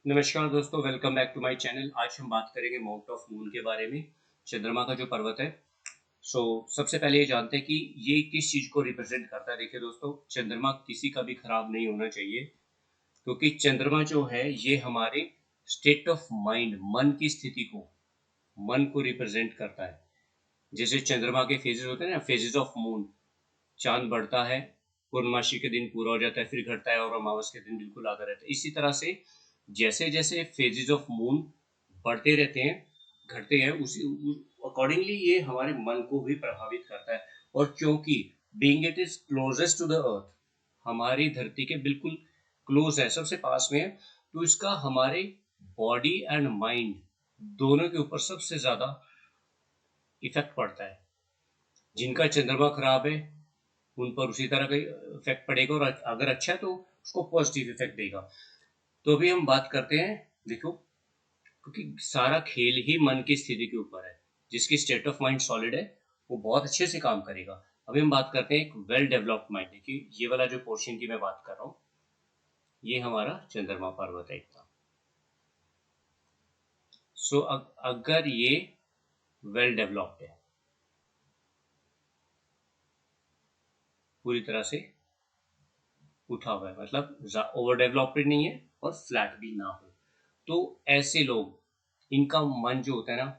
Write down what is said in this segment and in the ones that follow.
नमस्कार दोस्तों, welcome back to my channel. आज हम बात करेंगे माउंट ऑफ मून के बारे में, चंद्रमा का जो पर्वत है। सबसे पहले ये जानते हैं कि ये किस चीज़ को रिप्रेजेंट करता है। देखिए दोस्तों, चंद्रमा किसी का भी खराब नहीं होना चाहिए, क्योंकि चंद्रमा जो है ये हमारे स्टेट ऑफ माइंड, मन की स्थिति को, मन को रिप्रेजेंट करता है। जैसे चंद्रमा के फेजेस होते हैं ना, फेजेस ऑफ मून। चांद बढ़ता है, पूर्णमासी के दिन पूरा हो जाता है, फिर घटता है और अमावस के दिन बिल्कुल आधा रहता है। इसी तरह से जैसे जैसे फेजेस ऑफ मून बढ़ते रहते हैं, घटते हैं, उसी अकॉर्डिंगली ये हमारे मन को भी प्रभावित करता है। और क्योंकि being it is closest to the earth, हमारी धरती के बिल्कुल क्लोज है, सबसे पास में है, तो इसका हमारे बॉडी एंड माइंड दोनों के ऊपर सबसे ज्यादा इफेक्ट पड़ता है। जिनका चंद्रमा खराब है उन पर उसी तरह का इफेक्ट पड़ेगा, और अगर अच्छा है तो उसको पॉजिटिव इफेक्ट देगा। तो अभी हम बात करते हैं, देखो, क्योंकि सारा खेल ही मन की स्थिति के ऊपर है। जिसकी स्टेट ऑफ माइंड सॉलिड है वो बहुत अच्छे से काम करेगा। अभी हम बात करते हैं एक वेल डेवलप्ड माइंड। देखिए, ये वाला जो पोर्शन की मैं बात कर रहा हूँ, ये हमारा चंद्रमा पर्वत है इतना। अगर ये वेल डेवलप्ड है, पूरी तरह से उठा हुआ है, मतलब ओवर डेवलप्ड नहीं है और फ्लैट भी ना हो, तो ऐसे लोग, इनका मन जो होता है ना,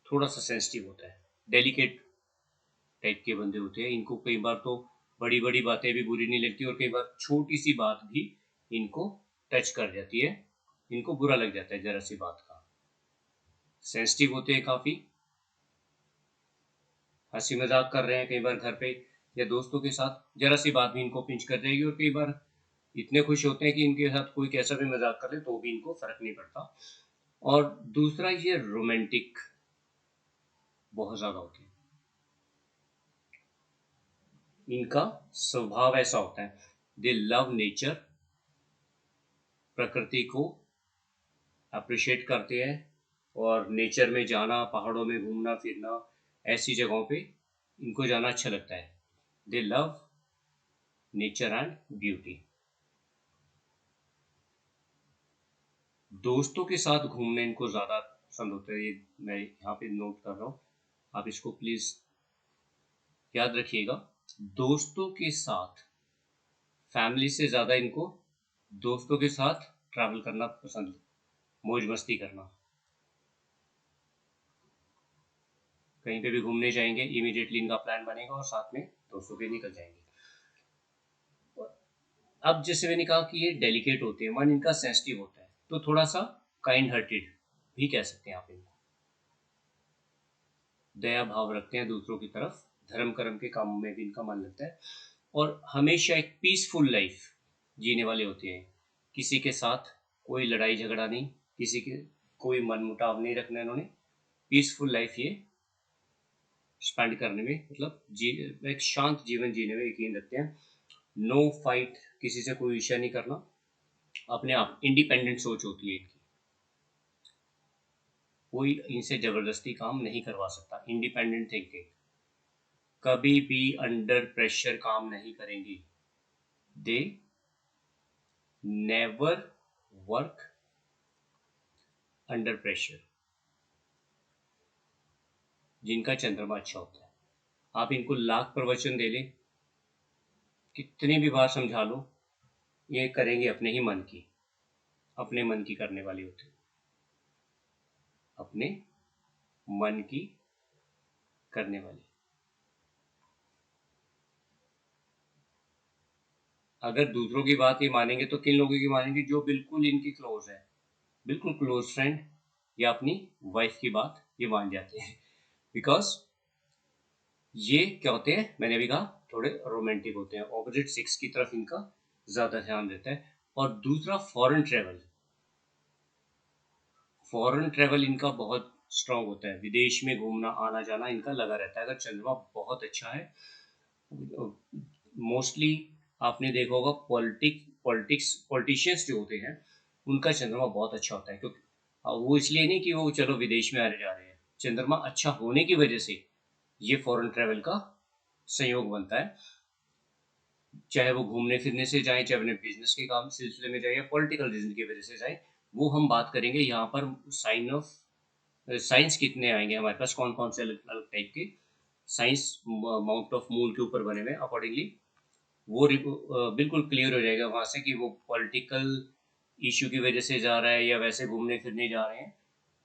थोड़ा सा सेंसिटिव होता है, डेलिकेट टाइप के बंदे होते हैं। इनको कई बार तो बड़ी बड़ी बातें भी बुरी नहीं लगती, और कई बार छोटी सी बात भी इनको टच कर जाती है, इनको बुरा लग जाता है जरा सी बात का। सेंसिटिव होते हैं काफी, हंसी मजाक कर रहे हैं कई बार घर पे या दोस्तों के साथ, जरा सी बात भी इनको पिंच कर जाएगी। और कई बार इतने खुश होते हैं कि इनके साथ कोई कैसा भी मजाक कर ले तो भी इनको फर्क नहीं पड़ता। और दूसरा, ये रोमांटिक बहुत ज्यादा होते हैं, इनका स्वभाव ऐसा होता है। दे लव नेचर, प्रकृति को अप्रिशिएट करते हैं, और नेचर में जाना, पहाड़ों में घूमना फिरना, ऐसी जगहों पे इनको जाना अच्छा लगता है। दे लव नेचर एंड ब्यूटी। दोस्तों के साथ घूमने इनको ज़्यादा पसंद होता है, ये मैं यहाँ पे नोट कर रहा हूँ, आप इसको प्लीज़ याद रखिएगा। दोस्तों के साथ, फैमिली से ज़्यादा इनको दोस्तों के साथ ट्रैवल करना पसंद, मौज मस्ती करना। कहीं पे भी घूमने जाएंगे, इमीडिएटली इनका प्लान बनेगा और साथ में दोस्तों के निकल जाएंगे। अब जैसे मैंने कहा कि ये डेलिकेट होते हैं, मन इनका सेंसिटिव होता है, तो थोड़ा सा काइंड हार्टेड भी कह सकते हैं आप इनको। दया भाव रखते हैं दूसरों की तरफ, धर्म कर्म के कामों में भी इनका मन लगता है, और हमेशा एक पीसफुल लाइफ जीने वाले होते हैं। किसी के साथ कोई लड़ाई झगड़ा नहीं, किसी के कोई मन मुटाव नहीं रखना इन्होंने। पीसफुल लाइफ ये स्पेंड करने में, मतलब एक शांत जीवन जीने में यकीन रखते हैं। नो फाइट, किसी से कोई ईर्ष्या नहीं करना, अपने आप इंडिपेंडेंट सोच होती है इनकी। कोई इनसे जबरदस्ती काम नहीं करवा सकता। इंडिपेंडेंट थिंकिंग, कभी भी अंडर प्रेशर काम नहीं करेंगी। They never work under pressure. जिनका चंद्रमा अच्छा होता है, आप इनको लाख प्रवचन दे लें, कितनी भी बार समझा लो, ये करेंगे अपने ही मन की, अपने मन की करने वाले होते हैं, अपने मन की करने वाले। अगर दूसरों की बात ये मानेंगे तो किन लोगों की मानेंगे? जो बिल्कुल इनकी क्लोज है, बिल्कुल क्लोज फ्रेंड या अपनी वाइफ की बात ये मान जाते हैं। बिकॉज ये क्या होते हैं, मैंने अभी कहा, थोड़े रोमांटिक होते हैं, ऑपोजिट सेक्स की तरफ इनका ज्यादा ध्यान रहता है। और दूसरा, फॉरेन ट्रेवल। फॉरेन ट्रेवल इनका बहुत स्ट्रांग होता है, विदेश में घूमना आना जाना इनका लगा रहता है। अगर चंद्रमा बहुत अच्छा है, मोस्टली आपने देखा होगा, पॉलिटिशियंस जो होते हैं उनका चंद्रमा बहुत अच्छा होता है। क्योंकि वो इसलिए नहीं कि वो चलो विदेश में आने जा रहे हैं, चंद्रमा अच्छा होने की वजह से ये फॉरेन ट्रेवल का संयोग बनता है। चाहे वो घूमने फिरने से जाए, चाहे अपने बिजनेस के काम सिलसिले में जाए, या पॉलिटिकल रीजन की वजह से जाए, वो हम बात करेंगे यहाँ पर। साइंस कितने आएंगे हमारे पास, कौन कौन से अलग अलग टाइप के साइंस माउंट ऑफ मून के ऊपर बने हुए अकॉर्डिंगली वो बिल्कुल क्लियर हो जाएगा वहां से कि वो पॉलिटिकल इश्यू की वजह से जा रहा है या वैसे घूमने फिरने जा रहे हैं।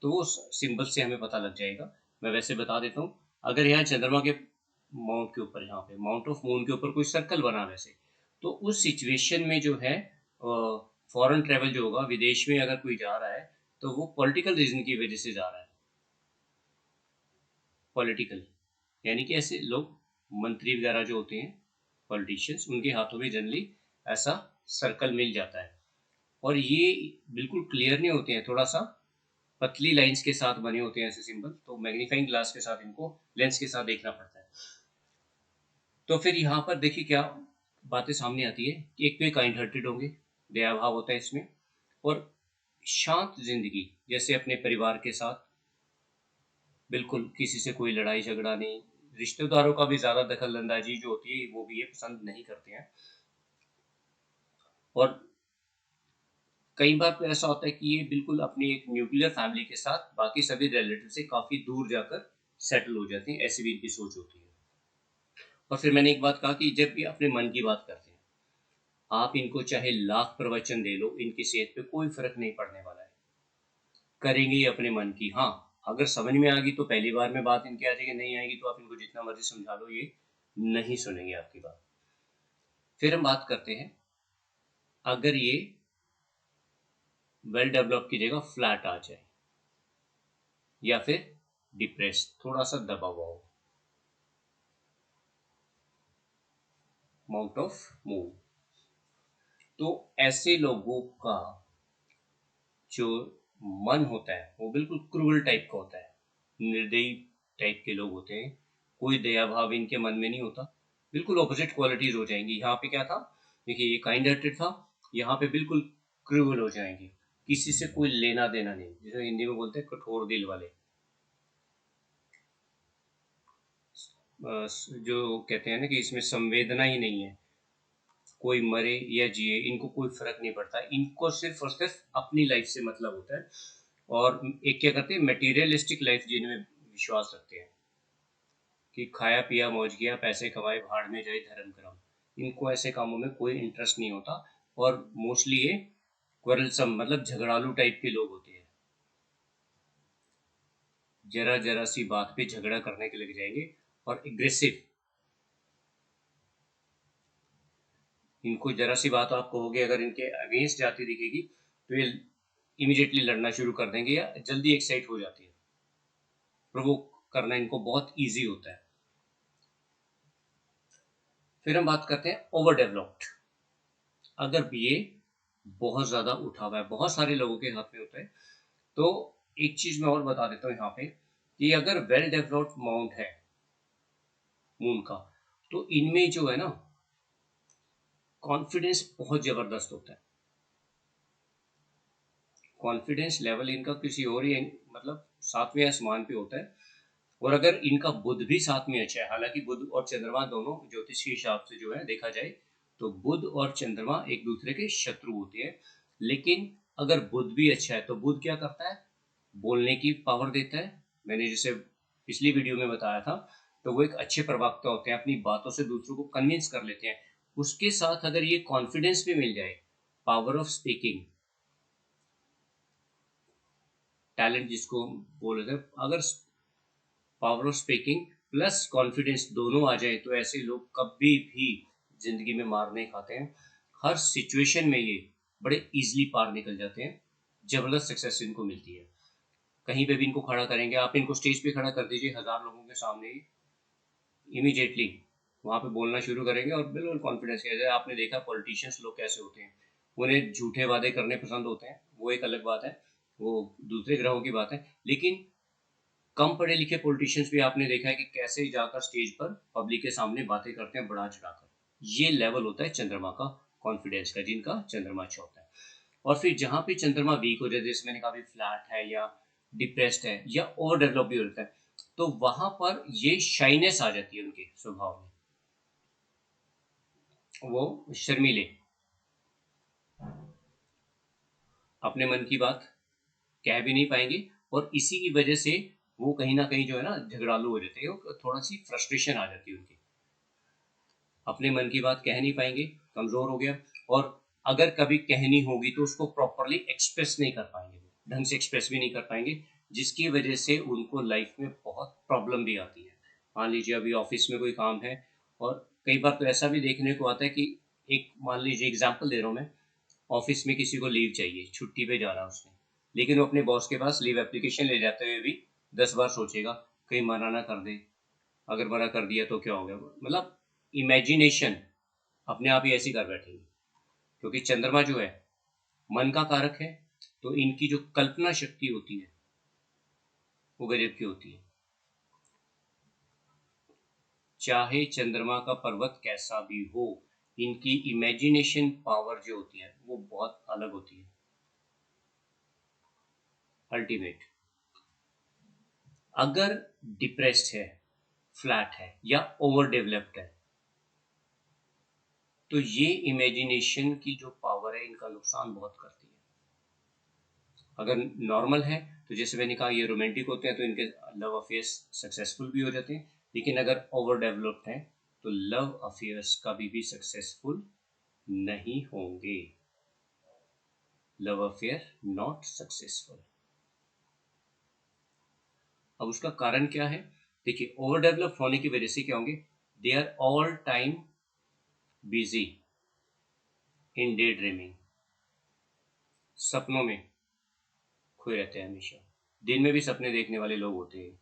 तो वो सिंबल से हमें पता लग जाएगा। मैं वैसे बता देता हूँ, अगर यहाँ चंद्रमा के माउंट के ऊपर, यहाँ पे माउंट ऑफ मून के ऊपर कोई सर्कल बना वैसे, तो उस सिचुएशन में जो है फॉरेन ट्रेवल जो होगा, विदेश में अगर कोई जा रहा है तो वो पॉलिटिकल रीजन की वजह से जा रहा है। पॉलिटिकल यानी कि ऐसे लोग, मंत्री वगैरह जो होते हैं, पॉलिटिशियंस, उनके हाथों में जनरली ऐसा सर्कल मिल जाता है। और ये बिल्कुल क्लियर नहीं होते हैं, थोड़ा सा पतली लाइंस के साथ बने होते हैं ऐसे सिंबल, तो मैग्नीफाइंग ग्लास के साथ इनको, लेंस के साथ देखना पड़ता है। तो फिर यहाँ पर देखिए क्या बातें सामने आती है कि एक तो ये काइंड हार्टेड होंगे, दया भाव होता है इसमें, और शांत जिंदगी, जैसे अपने परिवार के साथ, बिल्कुल किसी से कोई लड़ाई झगड़ा नहीं, रिश्तेदारों का भी ज़्यादा दखल अंदाजी जो होती है वो भी ये पसंद नहीं करते हैं। और कई बार तो ऐसा होता है कि ये बिल्कुल अपनी एक न्यूक्लियर फैमिली के साथ बाकी सभी रिलेटिव से काफ़ी दूर जाकर सेटल हो जाते हैं, ऐसी भी इनकी सोच होती है। और फिर मैंने एक बात कहा कि जब भी अपने मन की बात करते हैं, आप इनको चाहे लाख प्रवचन दे लो, इनकी सेहत पे कोई फर्क नहीं पड़ने वाला है। करेंगे ही अपने मन की। हाँ, अगर समझ में आ गई तो पहली बार में बात इनकी आ जाएगी, नहीं आएगी तो आप इनको जितना मर्जी समझा लो, ये नहीं सुनेंगे आपकी बात। फिर हम बात करते हैं, अगर ये वेल डेवलप की जगह फ्लैट आ जाए, या फिर डिप्रेस, थोड़ा सा दबा हुआ हो, माउंट ऑफ मून, तो ऐसे लोगों का जो मन होता है वो बिल्कुल क्रूअल टाइप का होता है, निर्दयी टाइप के लोग होते हैं, कोई दया भाव इनके मन में नहीं होता, बिल्कुल ऑपोजिट क्वालिटीज हो जाएंगी। यहाँ पे क्या था, देखिए ये काइंड हार्टेड था, यहाँ पे बिल्कुल क्रूअल हो जाएंगे, किसी से कोई लेना देना नहीं, जिसे हिंदी में बोलते हैं कठोर दिल वाले। जो कहते हैं ना कि इसमें संवेदना ही नहीं है, कोई मरे या जिए इनको कोई फर्क नहीं पड़ता, इनको सिर्फ और सिर्फ अपनी लाइफ से मतलब होता है। और एक क्या करते हैं, मटेरियलिस्टिक लाइफ जीने में विश्वास रखते हैं, कि खाया पिया मौज किया, पैसे कमाए, भाड़ में जाए धर्म कर्म, इनको ऐसे कामों में कोई इंटरेस्ट नहीं होता। और मोस्टली ये क्वरलसम, मतलब झगड़ालू टाइप के लोग होते हैं, जरा जरा सी बात पे झगड़ा करने के लग जाएंगे, और एग्रेसिव, इनको जरा सी बात आप कहोगे अगर इनके अगेंस्ट जाती दिखेगी तो ये इमीडिएटली लड़ना शुरू कर देंगे, या जल्दी एक्साइट हो जाती है, प्रोवोक करना इनको बहुत ईजी होता है। फिर हम बात करते हैं ओवर डेवलप्ड, अगर ये बहुत ज़्यादा उठा हुआ है, बहुत सारे लोगों के हाथ में होता है। तो एक चीज़ मैं और बता देता हूँ यहाँ पे, कि अगर वेल डेवलप्ड माउंट है मून का, तो इनमें जो है ना, कॉन्फिडेंस बहुत ज़बरदस्त होता है, कॉन्फिडेंस लेवल इनका किसी और ही, मतलब सातवें आसमान पे होता है। और अगर इनका बुध भी साथ में अच्छा है, हालांकि बुध और चंद्रमा दोनों ज्योतिष के हिसाब से जो है देखा जाए तो बुध और चंद्रमा एक दूसरे के शत्रु होते हैं, लेकिन अगर बुध भी अच्छा है तो बुध क्या करता है, बोलने की पावर देता है। मैंने जैसे पिछली वीडियो में बताया था, तो वो एक अच्छे प्रवक्ता होते हैं, अपनी बातों से दूसरों को कन्विंस कर लेते हैं। उसके साथ अगर ये कॉन्फिडेंस भी मिल जाए, पावर ऑफ स्पीकिंग, टैलेंट जिसको बोल रहे थे, अगर power of speaking plus confidence दोनों आ जाए, तो ऐसे लोग कभी भी जिंदगी में मार नहीं खाते हैं। हर सिचुएशन में ये बड़े इजीली पार निकल जाते हैं, जबरदस्त सक्सेस इनको मिलती है। कहीं पे भी इनको खड़ा करेंगे, आप इनको स्टेज पे खड़ा कर दीजिए 1000 लोगों के सामने ही, इमीडिएटली वहाँ पे बोलना शुरू करेंगे, और बिल्कुल कॉन्फिडेंस के। जैसे आपने देखा पॉलिटिशियंस लोग कैसे होते हैं, उन्हें झूठे वादे करने पसंद होते हैं, वो एक अलग बात है, वो दूसरे ग्रहों की बात है। लेकिन कम पढ़े लिखे पॉलिटिशियंस भी आपने देखा है कि कैसे जाकर स्टेज पर पब्लिक के सामने बातें करते हैं बढ़ा चढ़ाकर। ये लेवल होता है चंद्रमा का कॉन्फिडेंस का, जिनका चंद्रमा अच्छा होता है। और फिर जहाँ पे चंद्रमा वीक हो जाए, जैसे मैंने कहा भी फ्लैट है या डिप्रेस्ड है या ओवर डेवलप भी होता है, तो वहां पर ये शाइनेस आ जाती है उनके स्वभाव में, वो शर्मीले, अपने मन की बात कह भी नहीं पाएंगे, और इसी की वजह से वो कहीं ना कहीं जो है ना झगड़ालू हो जाते हैं, थोड़ा सी फ्रस्ट्रेशन आ जाती है उनकी, अपने मन की बात कह नहीं पाएंगे, कमजोर हो गया। और अगर कभी कहनी होगी तो उसको प्रॉपरली एक्सप्रेस नहीं कर पाएंगे, ढंग से एक्सप्रेस भी नहीं कर पाएंगे, जिसकी वजह से उनको लाइफ में बहुत प्रॉब्लम भी आती है। मान लीजिए अभी ऑफिस में कोई काम है, और कई बार तो ऐसा भी देखने को आता है कि एक, मान लीजिए एग्जाम्पल दे रहा हूँ मैं, ऑफिस में किसी को लीव चाहिए, छुट्टी पे जा रहा है उसने, लेकिन वो अपने बॉस के पास लीव एप्लीकेशन ले जाते हुए भी 10 बार सोचेगा कहीं मना ना कर दे, अगर मना कर दिया तो क्या हो गया, मतलब इमेजिनेशन अपने आप ही ऐसी कर बैठेंगे, क्योंकि चंद्रमा जो है मन का कारक है, तो इनकी जो कल्पना शक्ति होती है वो गजब की होती है। चाहे चंद्रमा का पर्वत कैसा भी हो, इनकी इमेजिनेशन पावर जो होती है वो बहुत अलग होती है, अल्टीमेट। अगर डिप्रेस्ड है, फ्लैट है या ओवर डेवलप्ड है, तो ये इमेजिनेशन की जो पावर है इनका नुकसान बहुत करती है। अगर नॉर्मल है तो जैसे मैंने कहा ये रोमांटिक होते हैं तो इनके लव अफेयर्स सक्सेसफुल भी हो जाते हैं, लेकिन अगर ओवर डेवलप्ड है तो लव अफेयर्स कभी भी सक्सेसफुल नहीं होंगे, लव अफेयर नॉट सक्सेसफुल। अब उसका कारण क्या है, देखिए ओवर डेवलप होने की वजह से क्या होंगे, they are all time busy in daydreaming, सपनों में खोए रहते हैं हमेशा, दिन में भी सपने देखने वाले लोग होते हैं,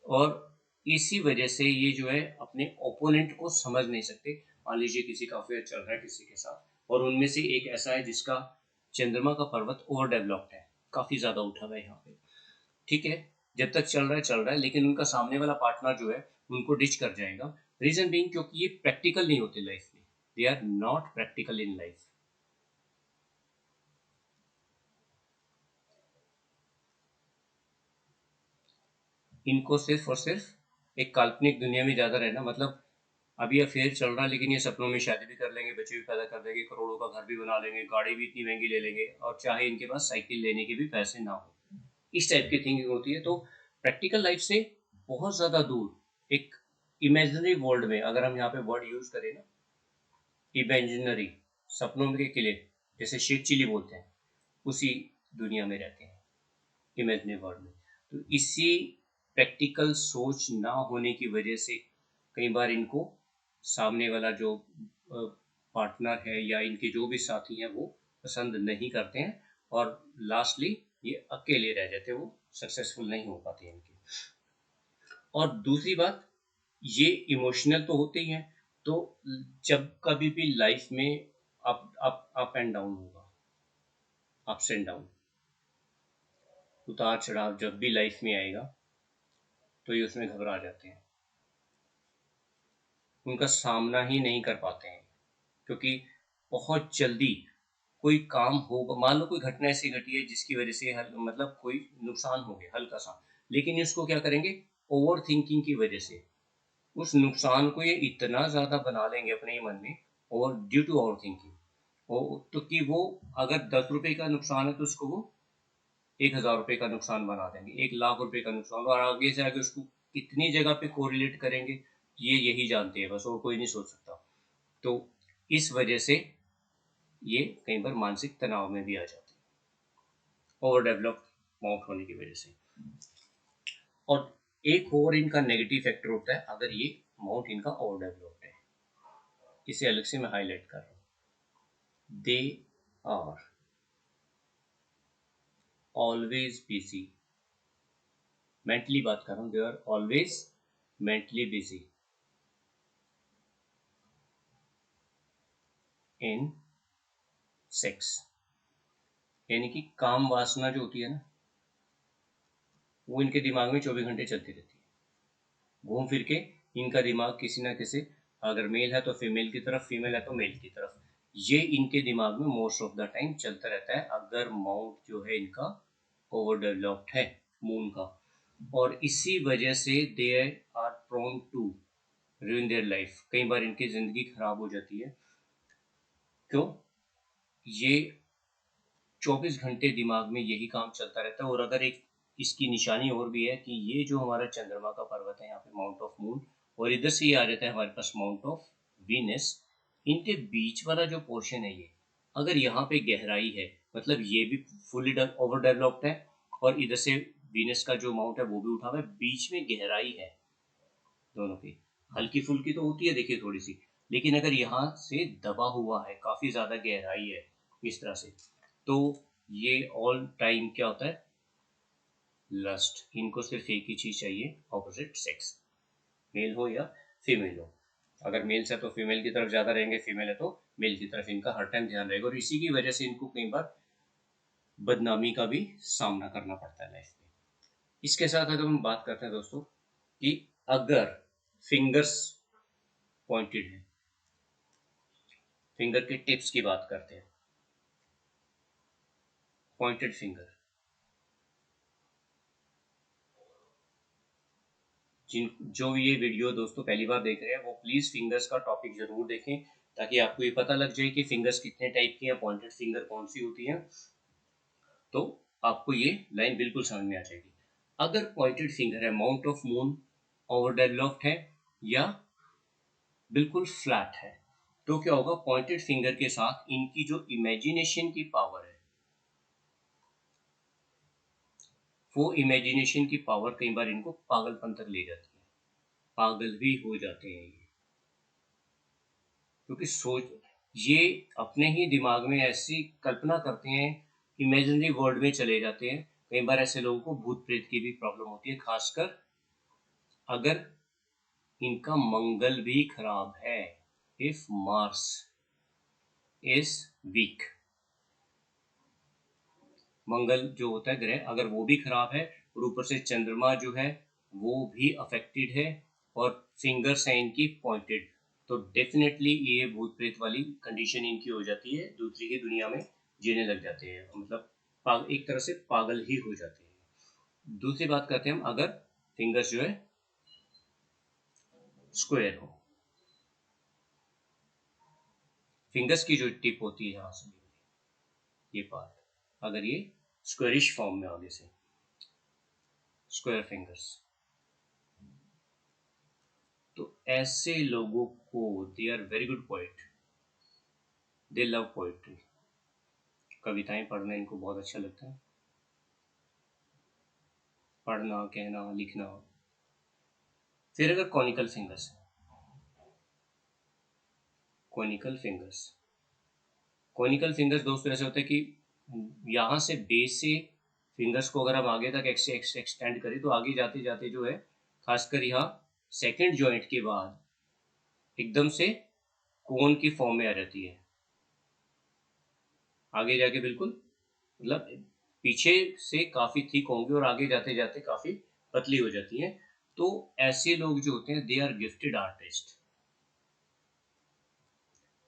और इसी वजह से ये जो है अपने ओपोनेंट को समझ नहीं सकते। मान लीजिए किसी का अफेयर चल रहा है किसी के साथ, और उनमें से एक ऐसा है जिसका चंद्रमा का पर्वत ओवर डेवलप्ड है, काफी ज्यादा उठा हुआ है यहाँ पे, ठीक है, जब तक चल रहा है, लेकिन उनका सामने वाला पार्टनर जो है उनको डिच कर जाएगा। रीजन बीइंग क्योंकि ये प्रैक्टिकल नहीं होते लाइफ में, they are not practical in life. इनको सिर्फ और सिर्फ एक काल्पनिक दुनिया में ज्यादा रहना, मतलब अभी अफेयर चल रहा है लेकिन ये सपनों में शादी भी कर लेंगे, बच्चे भी पैदा कर देंगे, करोड़ों का घर भी बना लेंगे, गाड़ी भी इतनी महंगी ले लेंगे, और चाहे इनके पास साइकिल लेने के भी पैसे ना हो, इस टाइप की थिंकिंग होती है। तो प्रैक्टिकल लाइफ से बहुत ज्यादा दूर एक इमेजिनरी वर्ल्ड में, अगर हम यहाँ पे वर्ड यूज करें ना, इमेजिनरी, सपनों के किले, जैसे शेख चिली बोलते हैं, उसी दुनिया में रहते हैं, इमेजिनरी वर्ल्ड में। तो इसी प्रैक्टिकल सोच ना होने की वजह से कई बार इनको सामने वाला जो पार्टनर है या इनके जो भी साथी हैं वो पसंद नहीं करते हैं, और लास्टली ये अकेले रह जाते हैं, वो सक्सेसफुल नहीं हो पाते हैं इनके। और दूसरी बात, ये इमोशनल तो होते ही हैं, तो जब कभी भी लाइफ में up up up and down होगा, अप्स एंड डाउन, उतार चढ़ाव जब भी लाइफ में आएगा, तो ये उसमें घबरा जाते हैं, उनका सामना ही नहीं कर पाते हैं, क्योंकि बहुत जल्दी कोई काम होगा, मान लो कोई घटना ऐसी घटी है जिसकी वजह से मतलब कोई नुकसान हो गया हल्का सा, लेकिन इसको क्या करेंगे, ओवर थिंकिंग की वजह से उस नुकसान को ये इतना ज्यादा बना लेंगे अपने ही मन में, और ड्यू टू ओवर थिंकिंग, तो कि वो अगर 10 रुपए का नुकसान है तो उसको वो 1,000 रुपए का नुकसान बना देंगे, 1,00,000 रुपए का नुकसान, और आगे से आगे उसको कितनी जगह पे कोरिलेट करेंगे, ये यही जानते हैं बस, और कोई नहीं सोच सकता। तो इस वजह से ये कई बार मानसिक तनाव में भी आ जाते हैं, ओवर डेवलप माउंट होने की वजह से। और एक और इनका नेगेटिव फैक्टर होता है, अगर ये माउंट इनका ओवर डेवलप्ड है, इसे अलग से मैं हाईलाइट कर रहा हूँ, they are always busy, mentally बात कर रहा हूँ, they are always mentally busy in sex, यानी कि काम वासना जो होती है ना, वो इनके दिमाग में 24 घंटे चलती रहती है, घूम फिर के इनका दिमाग किसी ना किसी, अगर मेल है तो फीमेल की तरफ, फीमेल है तो मेल की तरफ, ये इनके दिमाग में मोस्ट ऑफ द टाइम चलता रहता है, अगर माउंट जो है इनका ओवर डेवलप्ड है मून का। और इसी वजह से they are prone to ruin their life, कई बार इनकी ज़िंदगी खराब हो जाती है। क्यों? ये 24 घंटे दिमाग में यही काम चलता रहता है। और अगर एक इसकी निशानी और भी है कि ये जो हमारा चंद्रमा का पर्वत है यहाँ पे माउंट ऑफ मून, और इधर से ये आ जाता है हमारे पास माउंट ऑफ वीनस, इनके बीच वाला जो पोर्शन है ये, अगर यहाँ पे गहराई है मतलब ये भी फुली ओवर डेवलप्ड है, और इधर से वीनस का जो माउंट है वो भी उठा हुआ है, बीच में गहराई है दोनों की। हल्की फुल्की तो होती है देखिए थोड़ी सी, लेकिन अगर यहाँ से दबा हुआ है, काफी ज्यादा गहराई है इस तरह से, तो ये ऑल टाइम क्या होता है, लस्ट। इनको सिर्फ एक ही चीज चाहिए, ऑपोजिट सेक्स, मेल हो या फीमेल हो। अगर मेल्स है तो फीमेल की तरफ ज्यादा रहेंगे, फीमेल है तो मेल की तरफ इनका हर टाइम ध्यान रहेगा, और इसी की वजह से इनको कई बार बदनामी का भी सामना करना पड़ता है लाइफ में। इसके साथ अगर हम बात करते हैं दोस्तों कि अगर फिंगर्स पॉइंटेड है, फिंगर के टिप्स की बात करते हैं, पॉइंटेड फिंगर, जिन जो ये वीडियो दोस्तों पहली बार देख रहे हैं वो प्लीज फिंगर्स का टॉपिक जरूर देखें, ताकि आपको ये पता लग जाए कि फिंगर्स कितने टाइप की हैं, पॉइंटेड फिंगर कौन सी होती हैं, तो आपको ये लाइन बिल्कुल समझ में आ जाएगी। अगर पॉइंटेड फिंगर है, mount of moon over developed है या बिल्कुल फ्लैट है, तो क्या होगा, पॉइंटेड फिंगर के साथ इनकी जो इमेजिनेशन की पावर है, वो इमेजिनेशन की पावर कई बार इनको पागलपन तक ले जाती है, पागल भी हो जाते हैं ये, क्योंकि सोच ये अपने ही दिमाग में ऐसी कल्पना करते हैं, इमेजिनरी वर्ल्ड में चले जाते हैं। कई बार ऐसे लोगों को भूत प्रेत की भी प्रॉब्लम होती है, खासकर अगर इनका मंगल भी खराब है, इफ मार्स इज वीक, मंगल जो होता है ग्रह, अगर वो भी खराब है और ऊपर से चंद्रमा जो है वो भी अफेक्टेड है और फिंगर्स हैं इनकी पॉइंटेड, तो डेफिनेटली ये भूत प्रेत वाली कंडीशन इनकी हो जाती है, दूसरी की दुनिया में जीने लग जाते हैं, मतलब एक तरह से पागल ही हो जाते हैं। दूसरी बात करते हैं हम, अगर फिंगर्स जो है स्क्वायर हो, फिंगर्स की जो टिप होती है यहाँ से ये पार्ट, अगर ये स्क्वेरिश फॉर्म में आगे से स्क्वायर फिंगर्स, तो ऐसे लोगों को, they are very good poet, they love poetry, कविताएं पढ़ना इनको बहुत अच्छा लगता है, पढ़ना, कहना, लिखना। फिर अगर conical fingers, conical fingers, conical fingers दोस्तों ऐसे होते हैं कि यहाँ से बेस से फिंगर्स को अगर हम आगे तक एक्सटेंड करें तो आगे जाते जाते जो है, खासकर यहाँ सेकंड जॉइंट के बाद एकदम से कोन की फॉर्म में आ जाती है, आगे जाके बिल्कुल मतलब पीछे से काफी थिक होंगी और आगे जाते जाते काफी पतली हो जाती हैं। तो ऐसे लोग जो होते हैं they are gifted artist,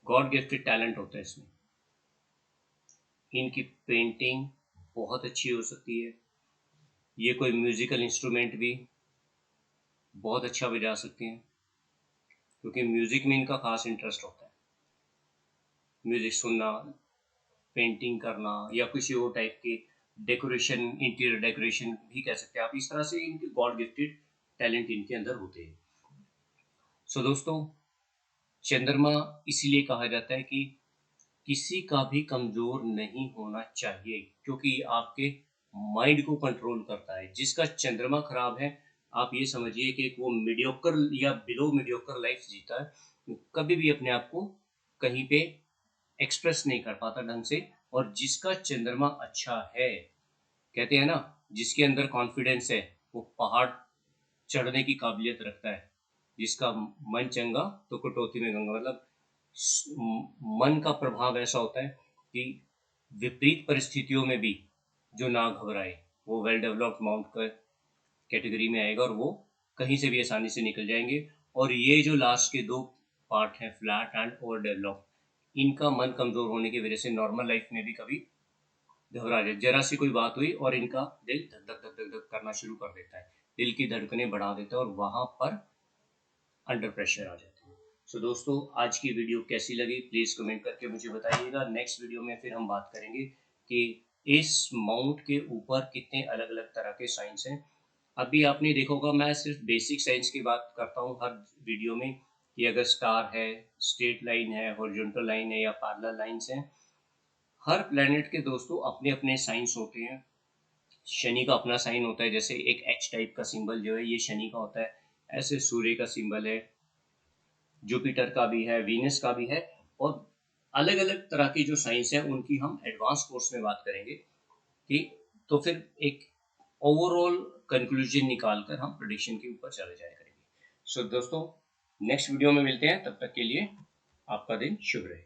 god gifted talent होता है इसमें, इनकी पेंटिंग बहुत अच्छी हो सकती है, ये कोई म्यूजिकल इंस्ट्रूमेंट भी बहुत अच्छा बजा सकते हैं, क्योंकि म्यूजिक में इनका खास इंटरेस्ट होता है, म्यूजिक सुनना, पेंटिंग करना या किसी और टाइप के डेकोरेशन, इंटीरियर डेकोरेशन भी कह सकते हैं आप, इस तरह से इनके गॉड गिफ्टेड टैलेंट इनके अंदर होते हैं। सो दोस्तों, चंद्रमा इसीलिए कहा जाता है कि किसी का भी कमजोर नहीं होना चाहिए, क्योंकि ये आपके माइंड को कंट्रोल करता है। जिसका चंद्रमा खराब है, आप ये समझिए कि वो मीडियोकर या बिलो मीडियोकर लाइफ जीता है, वो कभी भी अपने आप को कहीं पे एक्सप्रेस नहीं कर पाता ढंग से। और जिसका चंद्रमा अच्छा है, कहते हैं ना, जिसके अंदर कॉन्फिडेंस है वो पहाड़ चढ़ने की काबिलियत रखता है, जिसका मन चंगा तो कटौती में गंगा, मतलब मन का प्रभाव ऐसा होता है कि विपरीत परिस्थितियों में भी जो ना घबराए, वो वेल डेवलप्ड माउंट का कैटेगरी में आएगा और वो कहीं से भी आसानी से निकल जाएंगे। और ये जो लास्ट के दो पार्ट हैं, फ्लैट एंड ओवर डेवलप, इनका मन कमजोर होने की वजह से नॉर्मल लाइफ में भी कभी घबरा जाए, जरा सी कोई बात हुई और इनका दिल धक धक धक धक धक करना शुरू कर देता है, दिल की धड़कनें बढ़ा देता है, और वहां पर अंडर प्रेशर आ जाते हैं। सो दोस्तों, आज की वीडियो कैसी लगी प्लीज़ कमेंट करके मुझे बताइएगा। नेक्स्ट वीडियो में फिर हम बात करेंगे कि इस माउंट के ऊपर कितने अलग अलग तरह के साइंस हैं। अभी आपने देखा होगा मैं सिर्फ बेसिक साइंस की बात करता हूँ हर वीडियो में, कि अगर स्टार है, स्ट्रेट लाइन है, हॉरिजॉन्टल लाइन है या पैरेलल लाइंस हैं। हर प्लेनेट के दोस्तों अपने अपने साइंस होते हैं। शनि का अपना साइन होता है, जैसे एक एच टाइप का सिंबल जो है ये शनि का होता है। ऐसे सूर्य का सिंबल है, जुपिटर का भी है, वीनस का भी है। और अलग अलग तरह की जो साइंस है उनकी हम एडवांस कोर्स में बात करेंगे कि तो फिर एक ओवरऑल कंक्लूजन निकाल कर हम प्रेडिक्शन के ऊपर चले जाया करेंगे। सो दोस्तों, नेक्स्ट वीडियो में मिलते हैं, तब तक के लिए आपका दिन शुभ रहे।